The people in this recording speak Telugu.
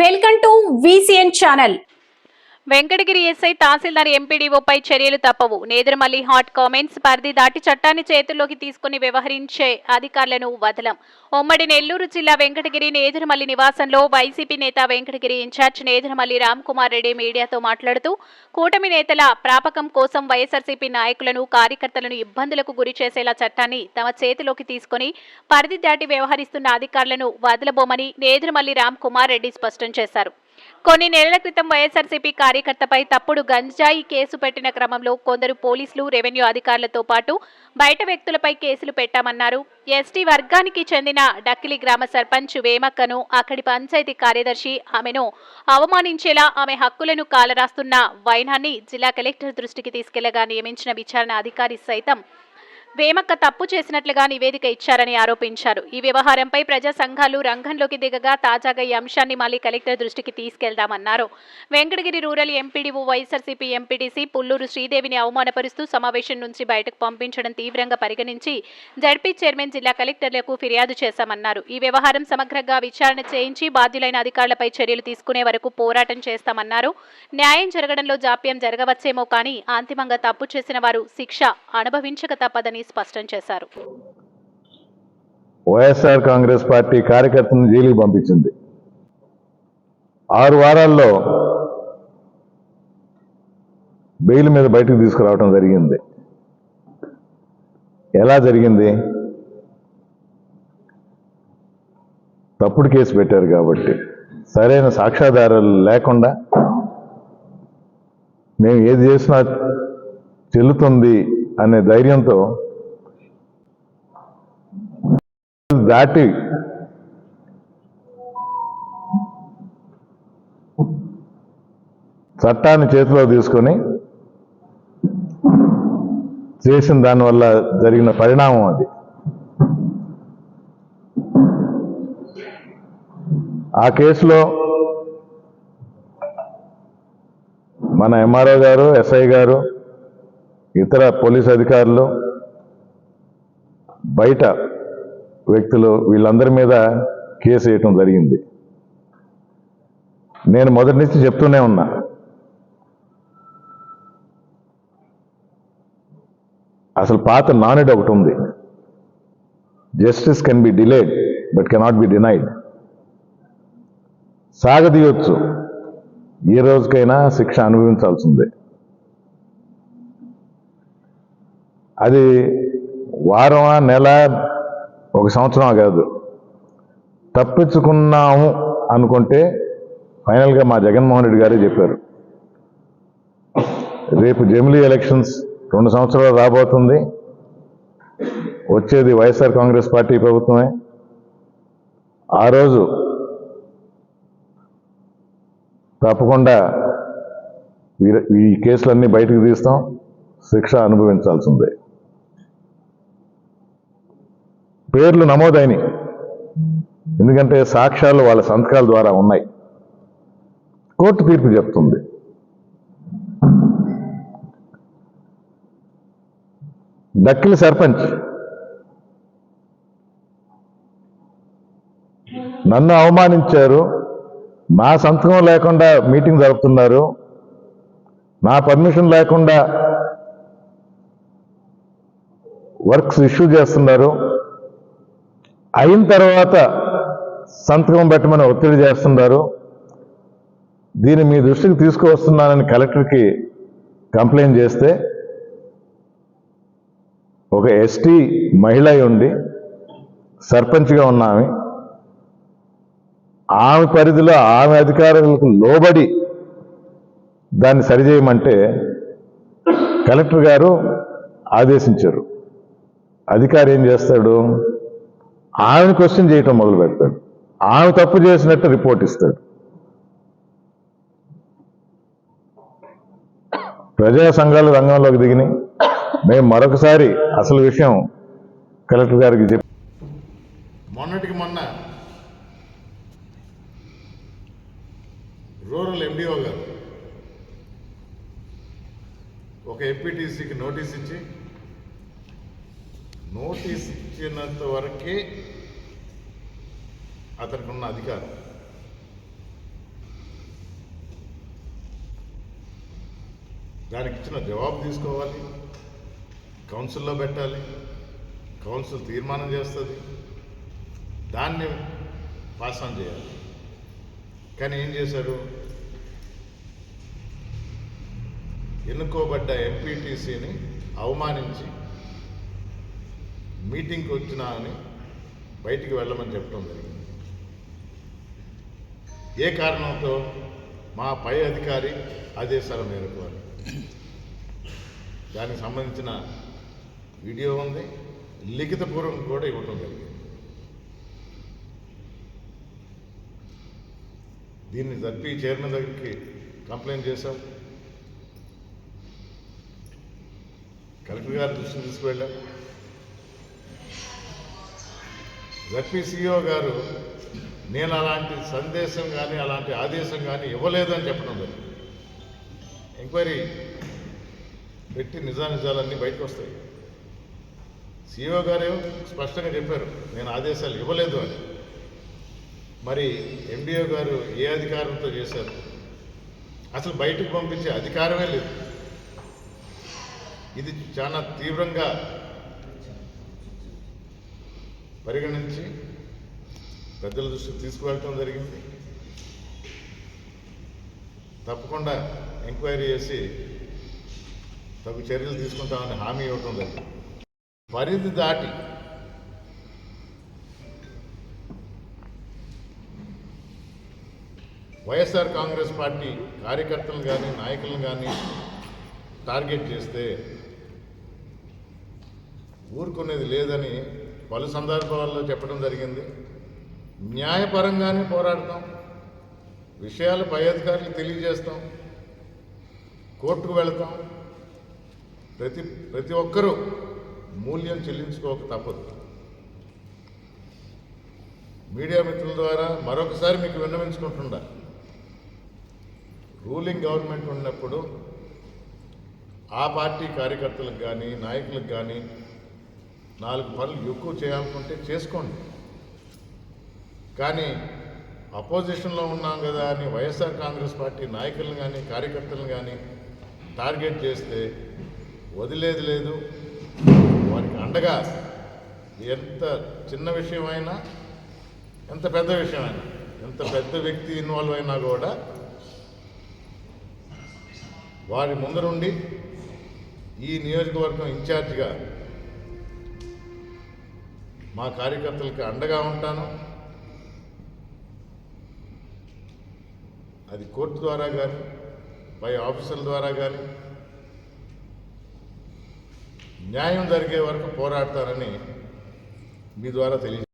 Welcome to VCN channel. Venkatagiri SI తహసీల్దార్ ఎంపీడీఓపై చర్యలు తప్పవు. Nedurumalli hot comments. పరిధి దాటి చట్టాన్ని చేతుల్లోకి తీసుకుని వ్యవహరించే అధికారులను వదలం. ఉమ్మడి నెల్లూరు జిల్లా వెంకటగిరి నేదురుమల్లి నివాసంలో వైసీపీ నేత వెంకటగిరి ఇన్ఛార్జ్ నేదురుమల్లి రామ్ కుమార్ రెడ్డి మీడియాతో మాట్లాడుతూ కూటమి నేతల ప్రాపకం కోసం వైఎస్ఆర్సీపీ నాయకులను కార్యకర్తలను ఇబ్బందులకు గురి చేసేలా చట్టాన్ని తమ చేతిలోకి తీసుకుని పరిధి దాటి వ్యవహరిస్తున్న అధికారులను వదలబోమని నేదురుమల్లి రామ్ కుమార్ రెడ్డి స్పష్టం చేశారు. కొన్ని నెలల క్రితం వైఎస్ఆర్సీపీ కార్యకర్తపై తప్పుడు గంజాయి కేసు పెట్టిన క్రమంలో కొందరు పోలీసులు, రెవెన్యూ అధికారులతో పాటు బయట వ్యక్తులపై కేసులు పెట్టామన్నారు. ఎస్టీ వర్గానికి చెందిన డక్కిలి గ్రామ సర్పంచ్ వేమక్కను, అక్కడి పంచాయతీ కార్యదర్శి ఆమెను అవమానించేలా ఆమె హక్కులను కాలరాస్తున్న వైనాన్ని జిల్లా కలెక్టర్ దృష్టికి తీసుకెళ్లగా నియమించిన విచారణ అధికారి సైతం వేమక్క తప్పు చేసినట్లుగా నివేదిక ఇచ్చారని ఆరోపించారు. ఈ వ్యవహారంపై ప్రజా సంఘాలు రంగంలోకి దిగగా తాజాగా ఈ అంశాన్ని మళ్లీ కలెక్టర్ దృష్టికి తీసుకెళ్దామన్నారు. Venkatagiri rural MPDO YSRCP MPDC Pulluru శ్రీదేవిని అవమానపరుస్తూ సమావేశం నుంచి బయటకు పంపించడం తీవ్రంగా పరిగణించి జడ్పీ చైర్మన్ జిల్లా కలెక్టర్లకు ఫిర్యాదు చేశామన్నారు. ఈ వ్యవహారం సమగ్రంగా విచారణ చేయించి బాధ్యులైన అధికారులపై చర్యలు తీసుకునే వరకు పోరాటం చేస్తామన్నారు. న్యాయం జరగడంలో జాప్యం జరగవచ్చేమో కానీ అంతిమంగా తప్పు చేసిన వారు శిక్ష అనుభవించక తప్పదని స్పష్టం చేశారు. వైఎస్ఆర్ కాంగ్రెస్ పార్టీ కార్యకర్తలను జైలుకి పంపించింది. 6 వారాల్లో బెయిల్ మీద బయటకు తీసుకురావడం జరిగింది. ఎలా జరిగింది? తప్పుడు కేసు పెట్టారు కాబట్టి, సరైన సాక్ష్యాధారాలు లేకుండా మేము ఏది చేసినా చెల్లుతుంది అనే ధైర్యంతో దాటి చట్టాన్ని చేతిలో తీసుకొని చేసిన దానివల్ల జరిగిన పరిణామం అది. ఆ కేసులో మన ఎంఆర్ఓ గారు, ఎస్ఐ గారు, ఇతర పోలీస్ అధికారులు, బయట వ్యక్తులు వీళ్ళందరి మీద కేసు వేయటం జరిగింది. నేను మొదటి నుంచి చెప్తూనే ఉన్నా, అసలు పాత నానుడి ఒకటి ఉంది, justice can be delayed but cannot be denied. సాగదీయొచ్చు, ఏ రోజుకైనా శిక్ష అనుభవించాల్సిందే. అది వారమా, నెల, 1 సంవత్సరం కాదు. తప్పించుకున్నాము అనుకుంటే ఫైనల్గా మా జగన్మోహన్ రెడ్డి గారే చెప్పారు, రేపు జమిలీ ఎలక్షన్స్ 2 సంవత్సరాలు రాబోతుంది, వచ్చేది వైఎస్ఆర్ కాంగ్రెస్ పార్టీ ప్రభుత్వమే. ఆ రోజు తప్పకుండా ఈ కేసులన్నీ బయటకు తీస్తాం, శిక్ష అనుభవించాల్సిందే. పేర్లు నమోదైనవి, ఎందుకంటే సాక్ష్యాలు వాళ్ళ సంతకాల ద్వారా ఉన్నాయి. కోర్టు తీర్పు చెప్తుంది. డక్కిలి సర్పంచ్ నన్ను అవమానించారు, నా సంతకం లేకుండా మీటింగ్ జరుపుతున్నారు, నా పర్మిషన్ లేకుండా వర్క్స్ ఇష్యూ చేస్తున్నారు, అయిన తర్వాత సంతకం పెట్టమని ఒత్తిడి చేస్తున్నారు, దీన్ని మీ దృష్టికి తీసుకువస్తున్నానని కలెక్టర్కి కంప్లైంట్ చేస్తే ఒక ఎస్టీ మహిళ ఉండి సర్పంచ్గా ఉన్న ఆమె పరిధిలో ఆమె అధికారులకు లోబడి దాన్ని సరిచేయమంటే కలెక్టర్ గారు ఆదేశించారు. అధికారి ఏం చేస్తాడు? ఆమెను క్వశ్చన్ చేయటం మొదలు పెడతాడు, ఆమె తప్పు చేసినట్టు రిపోర్ట్ ఇస్తాడు. ప్రజా సంఘాలు రంగంలోకి దిగినాయి. మేము మరొకసారి అసలు విషయం కలెక్టర్ గారికి చెప్పి, మొన్నటికి మొన్న రూరల్ ఎండిఓ గారు ఒక ఎంపీటీసీకి నోటీస్ ఇచ్చినంత వరకే అతనికి ఉన్న అధికారం. దానికి ఇచ్చిన జవాబు తీసుకోవాలి, కౌన్సిల్లో పెట్టాలి, కౌన్సిల్ తీర్మానం చేస్తుంది, దాన్ని పాస్ ఆన్ చేయాలి. కానీ ఏం చేశారు? ఎన్నుకోబడ్డ ఎంపీటీసీని అవమానించి మీటింగ్కి వచ్చినా అని బయటికి వెళ్ళమని చెప్పడం జరిగింది. ఏ కారణంతో? మా పై అధికారి ఆదేశాల మేరకు అని. దానికి సంబంధించిన వీడియో ఉంది, లిఖితపూర్వకం కూడా ఇవ్వటం జరిగింది. దీన్ని జరిపి చైర్మన్ దగ్గరికి కంప్లైంట్ చేశాం, కలెక్టర్ గారి దృష్టిని తీసుకువెళ్ళాం. జడ్పీ సిఇఓ గారు నేను అలాంటి సందేశం కానీ అలాంటి ఆదేశం కానీ ఇవ్వలేదు అని చెప్పడం జరిగింది. ఎంక్వైరీ పెట్టి నిజానిజాలన్నీ బయటకు వస్తాయి. సిఇఓ గారు స్పష్టంగా చెప్పారు నేను ఆదేశాలు ఇవ్వలేదు అని. మరి ఎండిఓ గారు ఏ అధికారంతో చేశారు? అసలు బయటకు పంపించే అధికారమే లేదు. ఇది చాలా తీవ్రంగా పరిగణించి పెద్దల దృష్టికి తీసుకువెళ్ళటం జరిగింది. తప్పకుండా ఎంక్వైరీ చేసి తగు చర్యలు తీసుకుంటామని హామీ ఇవ్వటం జరిగింది. పరిధి దాటి వైఎస్ఆర్ కాంగ్రెస్ పార్టీ కార్యకర్తలను కానీ నాయకులను కానీ టార్గెట్ చేస్తే ఊరుకునేది లేదని పలు సందర్భాల్లో చెప్పడం జరిగింది. న్యాయపరంగానే పోరాడతాం, విషయాలు పై అధికారులకు తెలియజేస్తాం, కోర్టుకు వెళతాం. ప్రతి ఒక్కరూ మూల్యం చెల్లించుకోక తప్పదు. మీడియా మిత్రుల ద్వారా మరొకసారి మీకు విన్నవించుకుంటున్నా, రూలింగ్ గవర్నమెంట్ ఉన్నప్పుడు ఆ పార్టీ కార్యకర్తలకు కానీ నాయకులకు కానీ 4 పనులు ఎక్కువ చేయాలనుకుంటే చేసుకోండి. కానీ అపోజిషన్లో ఉన్నాం కదా అని వైఎస్ఆర్ కాంగ్రెస్ పార్టీ నాయకులను కానీ కార్యకర్తలను కానీ టార్గెట్ చేస్తే వదిలేది లేదు. వారికి అండగా ఎంత చిన్న విషయమైనా ఎంత పెద్ద విషయమైనా ఎంత పెద్ద వ్యక్తి ఇన్వాల్వ్ అయినా కూడా వారి ముందరుండి ఈ నియోజకవర్గం ఇన్ఛార్జిగా మా కార్యకర్తలకు అండగా ఉంటాను. అది కోర్టు ద్వారా కానీ పై ఆఫీసర్ల ద్వారా కానీ న్యాయం జరిగే వరకు పోరాడతారని మీ ద్వారా తెలియజేస్తాను.